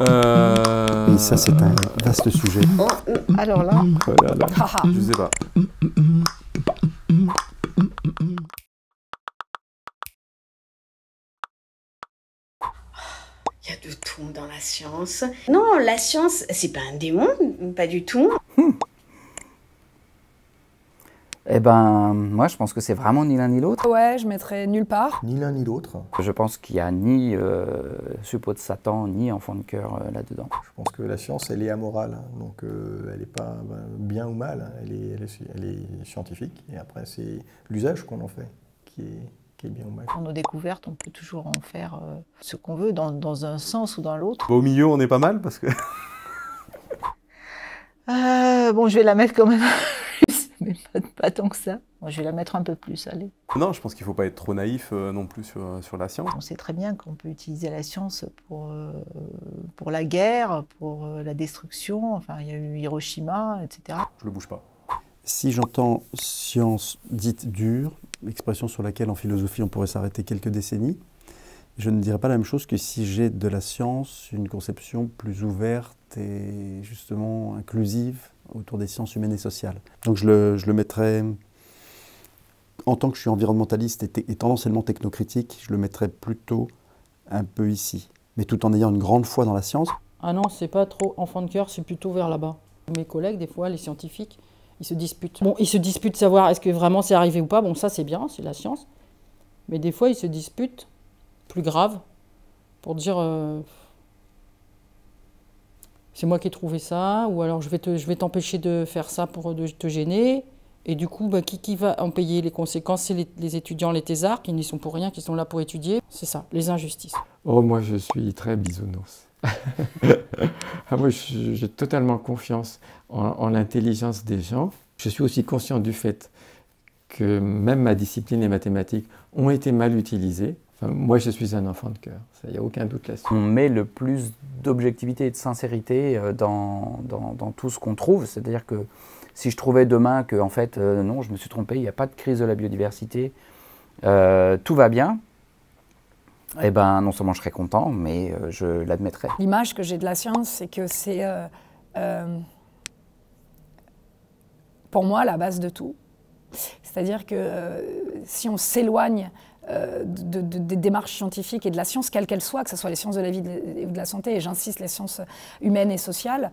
Et ça, c'est un vaste sujet. Alors là, Oh là là, je sais pas. il y a de tout dans la science. Non, la science, c'est pas un démon, pas du tout. Eh ben, moi, je pense que c'est vraiment ni l'un ni l'autre. Ouais, je mettrais nulle part. Ni l'un ni l'autre. Je pense qu'il n'y a ni suppôt de Satan, ni enfant de cœur là-dedans. Je pense que la science, elle est amorale, hein. Donc elle n'est pas bien ou mal, hein. Elle est scientifique, et après c'est l'usage qu'on en fait qui est bien ou mal. Dans nos découvertes, on peut toujours en faire ce qu'on veut, dans un sens ou dans l'autre. Au milieu, on est pas mal, parce que... Bon, je vais la mettre quand même plus, mais pas tant que ça. Bon, je vais la mettre un peu plus, allez. Non, je pense qu'il ne faut pas être trop naïf non plus sur la science. On sait très bien qu'on peut utiliser la science pour la guerre, pour la destruction. Enfin, il y a eu Hiroshima, etc. Je le bouge pas. Si j'entends science dite dure, expression sur laquelle en philosophie on pourrait s'arrêter quelques décennies, je ne dirais pas la même chose que si j'ai de la science une conception plus ouverte et justement inclusive autour des sciences humaines et sociales. Donc je le mettrais, en tant que je suis environnementaliste et tendanciellement technocritique, je le mettrais plutôt un peu ici, mais tout en ayant une grande foi dans la science. Ah non, c'est pas trop enfant de cœur, c'est plutôt vers là-bas. Mes collègues, des fois, les scientifiques, ils se disputent. Bon, ils se disputent de savoir est-ce que vraiment c'est arrivé ou pas. Bon, ça c'est bien, c'est la science. Mais des fois, ils se disputent, plus grave, pour dire c'est moi qui ai trouvé ça, ou alors je vais t'empêcher de faire ça pour te gêner. Et du coup, bah, qui va en payer les conséquences? C'est les étudiants, les thésards, qui n'y sont pour rien, qui sont là pour étudier. C'est ça, les injustices. Oh, moi, je suis très bisounours. Ah, moi, j'ai totalement confiance en l'intelligence des gens. Je suis aussi conscient du fait que même ma discipline, les mathématiques, ont été mal utilisées. Enfin, moi, je suis un enfant de cœur, il n'y a aucun doute là-dessus. On met le plus d'objectivité et de sincérité dans tout ce qu'on trouve. C'est-à-dire que si je trouvais demain que, en fait, non, je me suis trompé, il n'y a pas de crise de la biodiversité, tout va bien, eh ben, non seulement je serais content, mais je l'admettrais. L'image que j'ai de la science, c'est que c'est, pour moi, la base de tout. C'est-à-dire que si on s'éloigne des démarches scientifiques et de la science, quelle qu'elle soit, que ce soit les sciences de la vie ou de la santé, et j'insiste, les sciences humaines et sociales,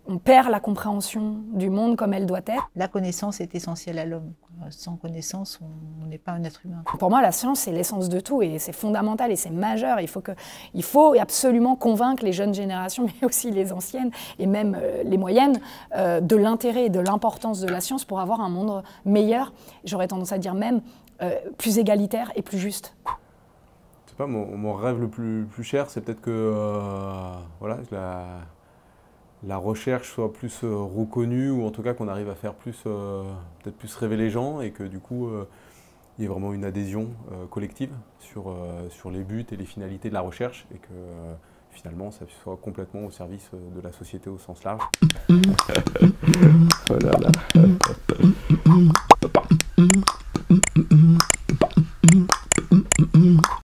on perd la compréhension du monde comme elle doit être. La connaissance est essentielle à l'homme. Sans connaissance, on n'est pas un être humain. Pour moi, la science, c'est l'essence de tout et c'est fondamental et c'est majeur. Il faut absolument convaincre les jeunes générations, mais aussi les anciennes et même les moyennes, de l'intérêt et de l'importance de la science pour avoir un monde meilleur. J'aurais tendance à dire même plus égalitaire et plus juste. Je sais pas, mon rêve le plus cher, c'est peut-être que voilà, la recherche soit plus reconnue, ou en tout cas qu'on arrive à faire plus, peut-être plus rêver les gens, et que du coup, il y ait vraiment une adhésion collective sur les buts et les finalités de la recherche, et que finalement, ça soit complètement au service de la société au sens large. Oh là là.